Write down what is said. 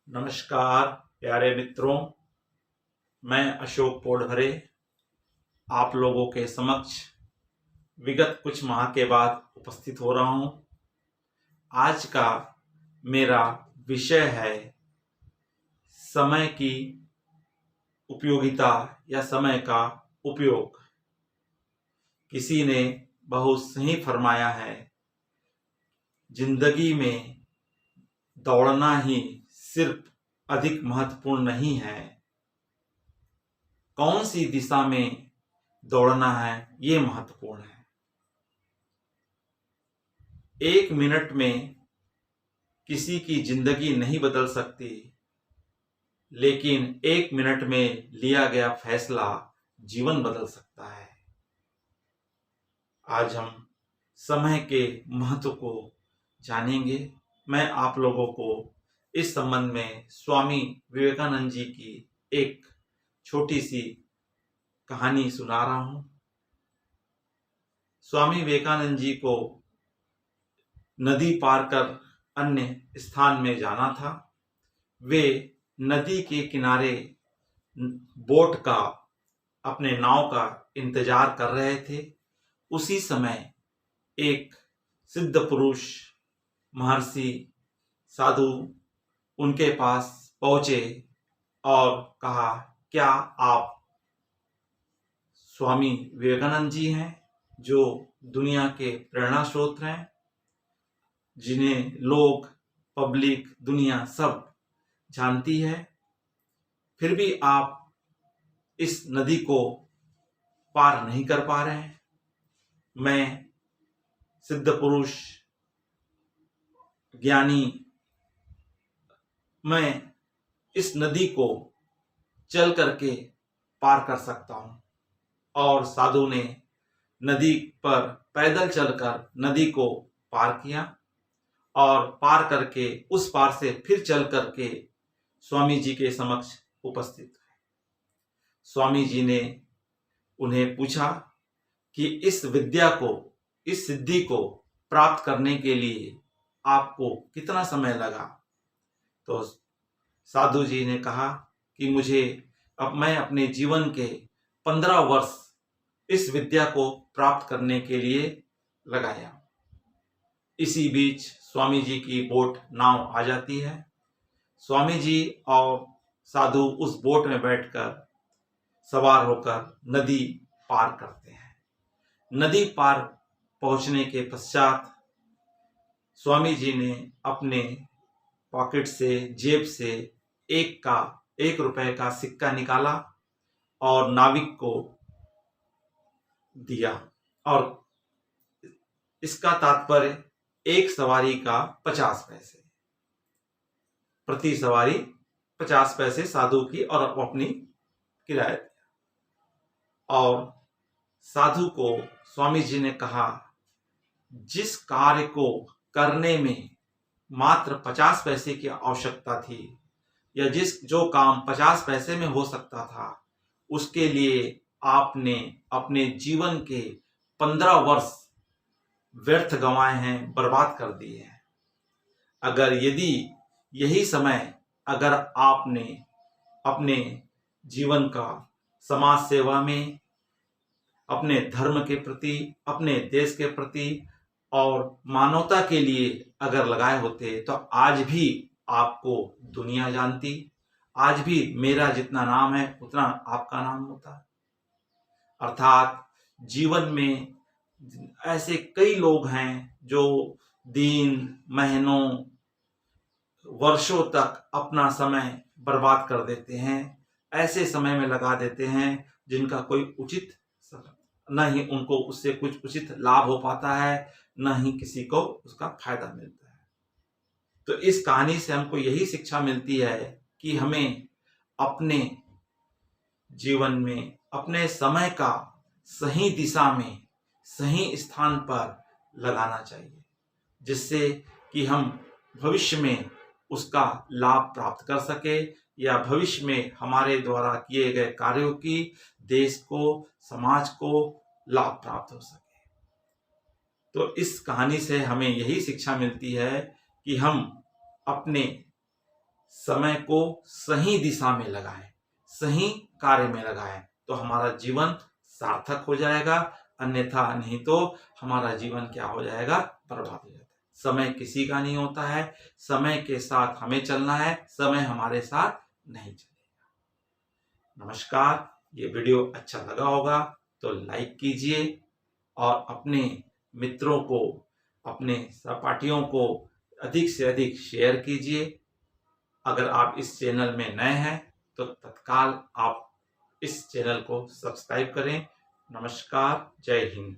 नमस्कार प्यारे मित्रों, मैं अशोक पोडभरे आप लोगों के समक्ष विगत कुछ माह के बाद उपस्थित हो रहा हूं। आज का मेरा विषय है समय की उपयोगिता या समय का उपयोग। किसी ने बहुत सही फरमाया है, जिंदगी में दौड़ना ही सिर्फ अधिक महत्वपूर्ण नहीं है, कौन सी दिशा में दौड़ना है ये महत्वपूर्ण है। 1 मिनट में किसी की जिंदगी नहीं बदल सकती, लेकिन 1 मिनट में लिया गया फैसला जीवन बदल सकता है। आज हम समय के महत्व को जानेंगे। मैं आप लोगों को इस संबंध में स्वामी विवेकानंद जी की एक छोटी सी कहानी सुना रहा हूं। स्वामी विवेकानंद जी को नदी पार कर अन्य स्थान में जाना था। वे नदी के किनारे बोट का, अपने नाव का इंतजार कर रहे थे। उसी समय एक सिद्ध पुरुष, महर्षि, साधु उनके पास पहुंचे और कहा, क्या आप स्वामी विवेकानंद जी हैं, जो दुनिया के प्रेरणा स्रोत हैं, जिन्हें लोग, पब्लिक, दुनिया सब जानती है, फिर भी आप इस नदी को पार नहीं कर पा रहे हैं। मैं सिद्ध पुरुष, ज्ञानी, मैं इस नदी को चल करके पार कर सकता हूं। और साधु ने नदी पर पैदल चलकर नदी को पार किया और पार करके उस पार से फिर चल करके स्वामी जी के समक्ष उपस्थित हुए। स्वामी जी ने उन्हें पूछा कि इस विद्या को, इस सिद्धि को प्राप्त करने के लिए आपको कितना समय लगा। तो साधु जी ने कहा कि मैं अपने जीवन के 15 वर्ष इस विद्या को प्राप्त करने के लिए लगाया। इसी बीच स्वामी जी की बोट, नाव आ जाती है। स्वामी जी और साधु उस बोट में बैठकर सवार होकर नदी पार करते हैं। नदी पार पहुंचने के पश्चात स्वामी जी ने अपने पॉकेट से, जेब से 1 रुपए का सिक्का निकाला और नाविक को दिया। और इसका तात्पर्य एक सवारी का 50 पैसे, प्रति सवारी 50 पैसे साधु की, और अपनी किराया दिया। और साधु को स्वामी जी ने कहा, जिस कार्य को करने में मात्र 50 पैसे की आवश्यकता थी, या जो काम 50 पैसे में हो सकता था, उसके लिए आपने अपने जीवन के 15 वर्ष व्यर्थ गंवाए हैं, बर्बाद कर दिए हैं। यदि यही समय अगर आपने अपने जीवन का समाज सेवा में, अपने धर्म के प्रति, अपने देश के प्रति और मानवता के लिए अगर लगाए होते, तो आज भी आपको दुनिया जानती, आज भी मेरा जितना नाम है उतना आपका नाम होता। अर्थात जीवन में ऐसे कई लोग हैं जो दिन, महीनों, वर्षों तक अपना समय बर्बाद कर देते हैं, ऐसे समय में लगा देते हैं जिनका कोई उचित, न ही उनको उससे कुछ उचित लाभ हो पाता है, न ही किसी को उसका फायदा मिलता है। तो इस कहानी से हमको यही शिक्षा मिलती है कि हमें अपने जीवन में अपने समय का सही दिशा में, सही स्थान पर लगाना चाहिए, जिससे कि हम भविष्य में उसका लाभ प्राप्त कर सके, या भविष्य में हमारे द्वारा किए गए कार्यों की देश को, समाज को लाभ प्राप्त हो सके। तो इस कहानी से हमें यही शिक्षा मिलती है कि हम अपने समय को सही दिशा में लगाएं, सही कार्य में लगाएं, तो हमारा जीवन सार्थक हो जाएगा। अन्यथा नहीं तो हमारा जीवन क्या हो जाएगा, बर्बाद हो जाता है। समय किसी का नहीं होता है, समय के साथ हमें चलना है, समय हमारे साथ नहीं चलेगा। नमस्कार। ये वीडियो अच्छा लगा होगा तो लाइक कीजिए और अपने मित्रों को, अपने सहपाठियों को अधिक से अधिक शेयर कीजिए। अगर आप इस चैनल में नए हैं तो तत्काल आप इस चैनल को सब्सक्राइब करें। नमस्कार, जय हिंद।